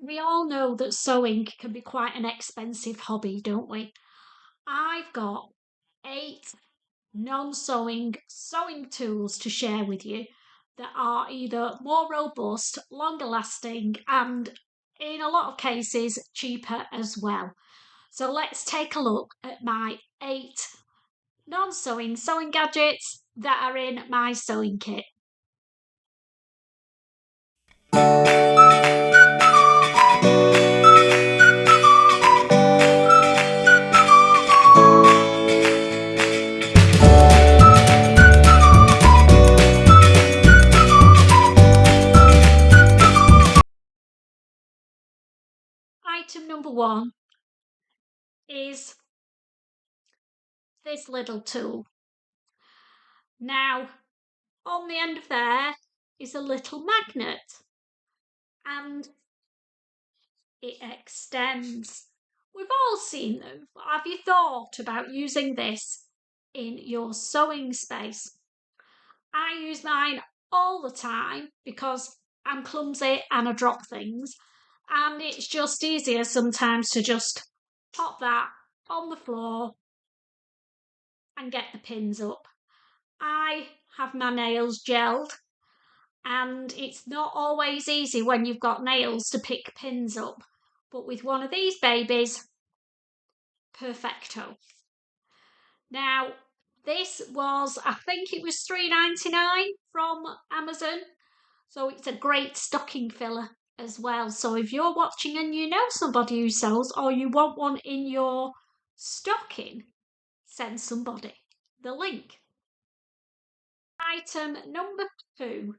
We all know that sewing can be quite an expensive hobby, don't we? I've got 8 non-sewing sewing tools to share with you that are either more robust, longer lasting, and in a lot of cases cheaper as well. So let's take a look at my 8 non-sewing sewing gadgets that are in my sewing kit. Item number 1 is this little tool. Now, on the end of there is a little magnet and it extends. We've all seen them. Have you thought about using this in your sewing space? I use mine all the time because I'm clumsy and I drop things, and it's just easier sometimes to just pop that on the floor and get the pins up. I have my nails gelled, and it's not always easy when you've got nails to pick pins up, but with one of these babies, perfecto. Now, this was, I think it was $3.99 from Amazon, so it's a great stocking filler as well. So if you're watching and you know somebody who sells, or you want one in your stocking, send somebody the link. Item number 2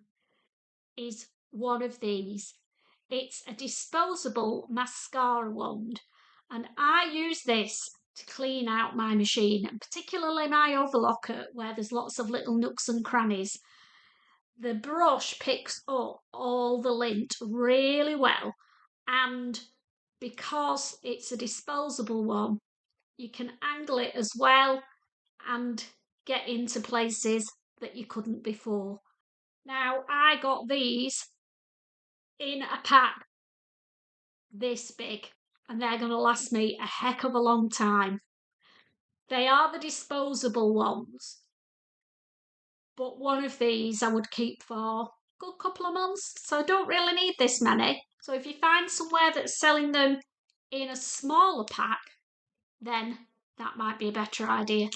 is one of these. It's a disposable mascara wand, and I use this to clean out my machine, and particularly my overlocker where there's lots of little nooks and crannies. The brush picks up all the lint really well, and because it's a disposable one, you can angle it as well and get into places that you couldn't before. Now, I got these in a pack this big, and they're going to last me a heck of a long time. They are the disposable ones, but one of these I would keep for a good couple of months, so I don't really need this many. So if you find somewhere that's selling them in a smaller pack, then that might be a better idea.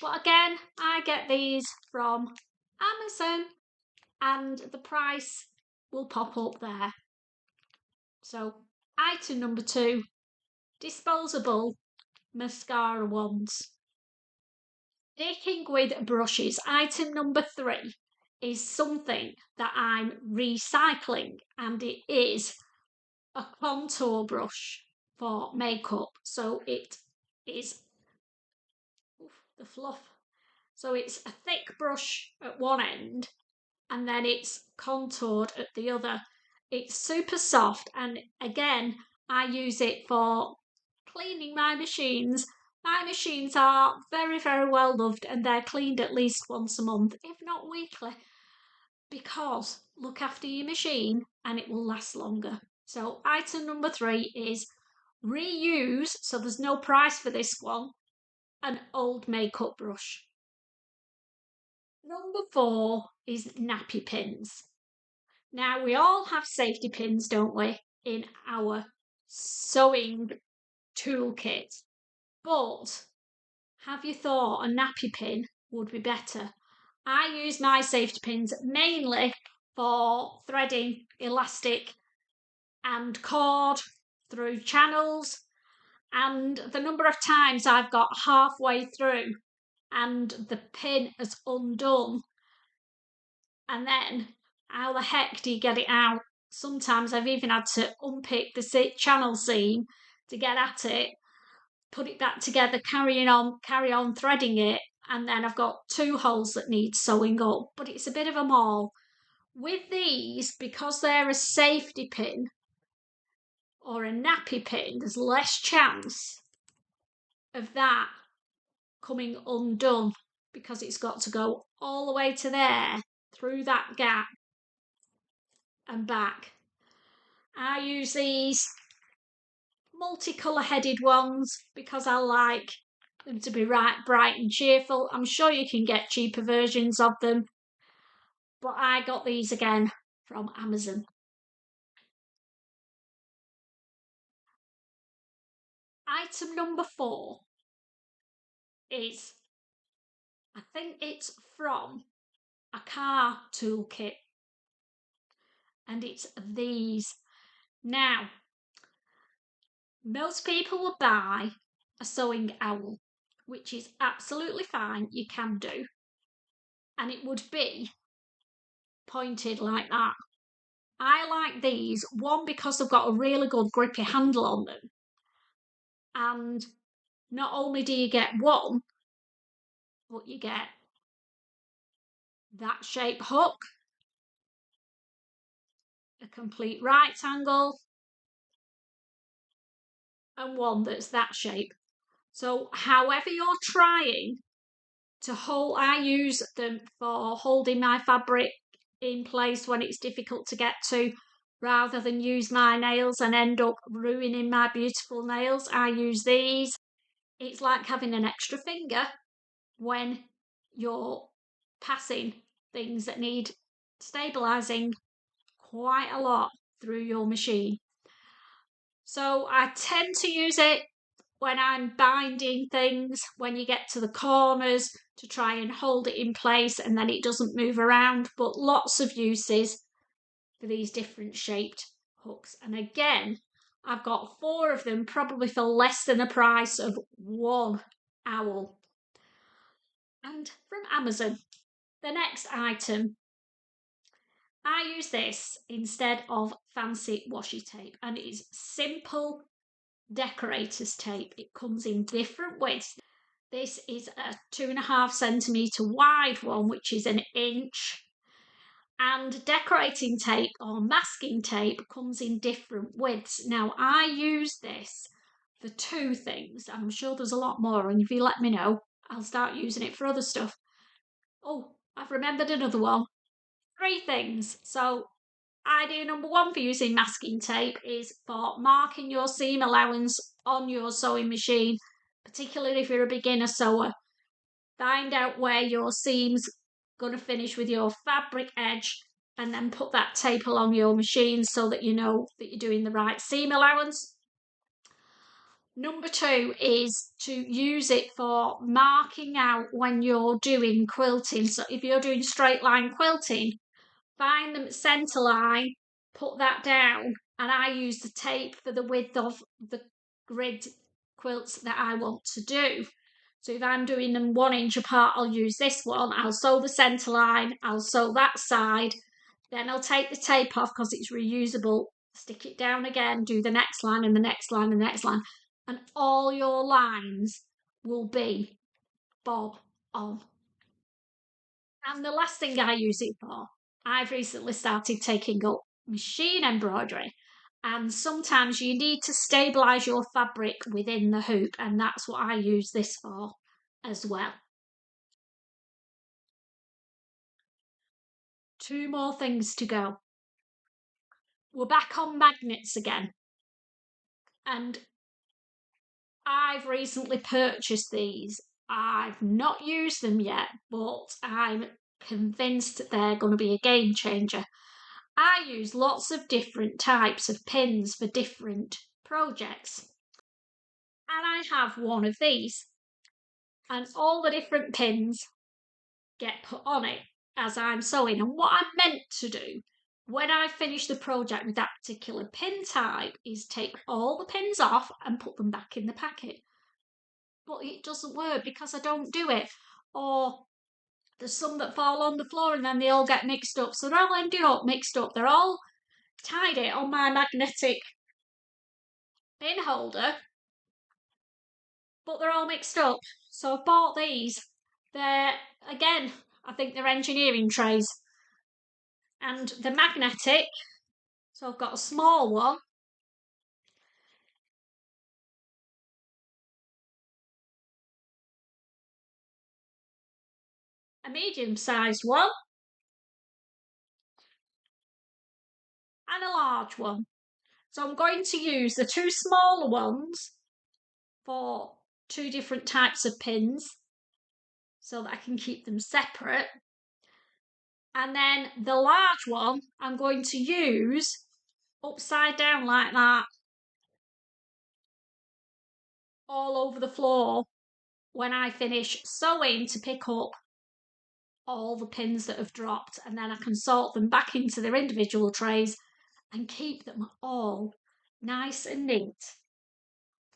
But again, I get these from Amazon and the price will pop up there. So item number 2, disposable mascara wands. Sticking with brushes, item number 3 is something that I'm recycling, and it is a contour brush for makeup. So it is the fluff. So it's a thick brush at one end and then it's contoured at the other. It's super soft, and again, I use it for cleaning my machines. My machines are very, very well loved, and they're cleaned at least once a month, if not weekly, because look after your machine and it will last longer. So item number 3 is reuse, so there's no price for this one, an old makeup brush. Number 4 is nappy pins. Now, we all have safety pins, don't we, in our sewing toolkit? But have you thought a nappy pin would be better? I use my safety pins mainly for threading elastic and cord through channels, and the number of times I've got halfway through and the pin has undone, and then how the heck do you get it out? Sometimes I've even had to unpick the channel seam to get at it, put it back together, carry on threading it, and then I've got 2 holes that need sewing up, but it's a bit of a maul. With these, because they're a safety pin or a nappy pin, there's less chance of that coming undone because it's got to go all the way to there, through that gap and back. I use these multicolour headed ones because I like them to be right bright and cheerful. I'm sure you can get cheaper versions of them, but I got these again from Amazon. Item number 4 is, I think it's from a car toolkit, and it's these. Now, most people will buy a sewing owl, which is absolutely fine, you can do, and it would be pointed like that. I like these, one, because they've got a really good grippy handle on them, and not only do you get one, but you get that shape hook, a complete right angle, and one that's that shape. So however you're trying to hold, I use them for holding my fabric in place when it's difficult to get to, rather than use my nails and end up ruining my beautiful nails. I use these. It's like having an extra finger when you're passing things that need stabilising quite a lot through your machine. So I tend to use it when I'm binding things, when you get to the corners, to try and hold it in place and then it doesn't move around, but lots of uses for these different shaped hooks. And again, I've got 4 of them, probably for less than the price of one owl. And from Amazon, the next item, I use this instead of fancy washi tape, and it is simple decorators tape. It comes in different widths. This is a 2.5 centimetre wide one, which is an inch. And decorating tape or masking tape comes in different widths. Now, I use this for 2 things. I'm sure there's a lot more, and if you let me know, I'll start using it for other stuff. Oh, I've remembered another one. 3 things. So, idea number 1 for using masking tape is for marking your seam allowance on your sewing machine, particularly if you're a beginner sewer. Find out where your seam's going to finish with your fabric edge, and then put that tape along your machine so that you know that you're doing the right seam allowance. Number 2 is to use it for marking out when you're doing quilting. So if you're doing straight line quilting, find the centre line, put that down, and I use the tape for the width of the grid quilts that I want to do. So if I'm doing them 1 inch apart, I'll use this one, I'll sew the centre line, I'll sew that side, then I'll take the tape off because it's reusable, stick it down again, do the next line and the next line and the next line, and all your lines will be bob on. And the last thing I use it for, I've recently started taking up machine embroidery, and sometimes you need to stabilise your fabric within the hoop, and that's what I use this for as well. 2 more things to go. We're back on magnets again, and I've recently purchased these. I've not used them yet, but I'm convinced they're going to be a game changer. I use lots of different types of pins for different projects, and I have one of these, and all the different pins get put on it as I'm sewing. And what I'm meant to do when I finish the project with that particular pin type is take all the pins off and put them back in the packet. But it doesn't work because I don't do it. Or there's some that fall on the floor and then they all get mixed up. So they're all ended up mixed up. They're all tidy on my magnetic pin holder, but they're all mixed up. So I've bought these. They're, again, I think they're engineering trays. And they're magnetic. So I've got a small one, a medium-sized one, and a large one. So I'm going to use the two smaller ones for two different types of pins so that I can keep them separate. And then the large one I'm going to use upside down like that all over the floor when I finish sewing to pick up all the pins that have dropped, and then I can sort them back into their individual trays and keep them all nice and neat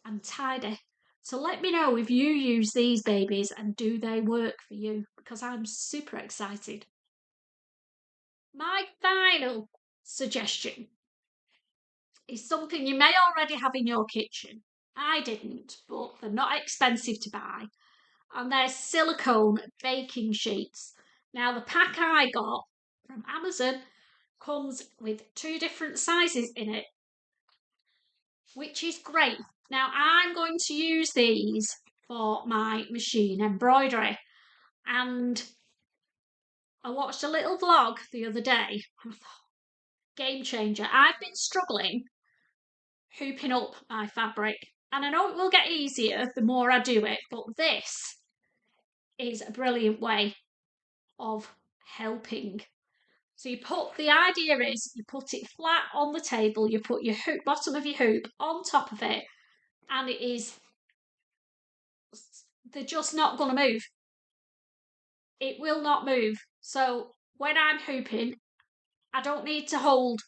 and tidy. So let me know if you use these babies and do they work for you, because I'm super excited. My final suggestion is something you may already have in your kitchen. I didn't, but they're not expensive to buy. And they're silicone baking sheets. Now, the pack I got from Amazon comes with two different sizes in it, which is great. Now, I'm going to use these for my machine embroidery. And I watched a little vlog the other day. Game changer. I've been struggling hooping up my fabric, and I know it will get easier the more I do it, but this is a brilliant way of helping. So the idea is you put it flat on the table, you put your hoop, bottom of your hoop on top of it, and they're just not going to move. It will not move. So when I'm hooping, I don't need to hold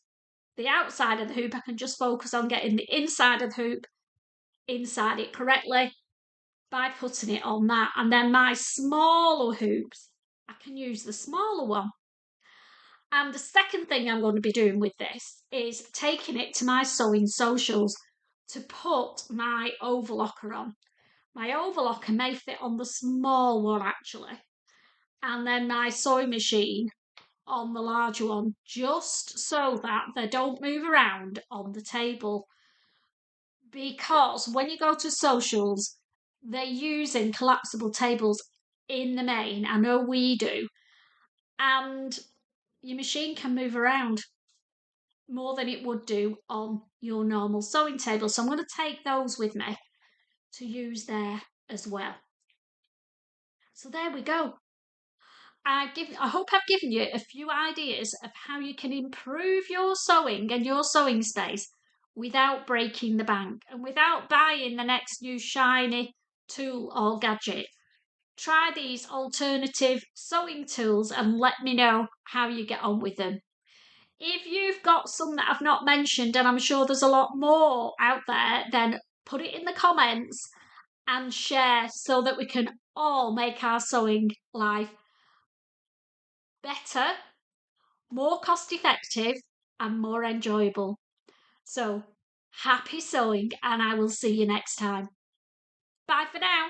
the outside of the hoop. I can just focus on getting the inside of the hoop inside it correctly by putting it on that. And then my smaller hoops, I can use the smaller one. And the second thing I'm going to be doing with this is taking it to my sewing socials to put my overlocker on. My overlocker may fit on the small one actually, and then my sewing machine on the larger one, just so that they don't move around on the table. Because when you go to socials, they're using collapsible tables in the main. I know we do. And your machine can move around more than it would do on your normal sewing table. So I'm going to take those with me to use there as well. So there we go. I hope I've given you a few ideas of how you can improve your sewing and your sewing space without breaking the bank and without buying the next new shiny tool or gadget. Try these alternative sewing tools and let me know how you get on with them. If you've got some that I've not mentioned, and I'm sure there's a lot more out there, then put it in the comments and share so that we can all make our sewing life better, more cost effective, and more enjoyable. So happy sewing, and I will see you next time. Bye for now.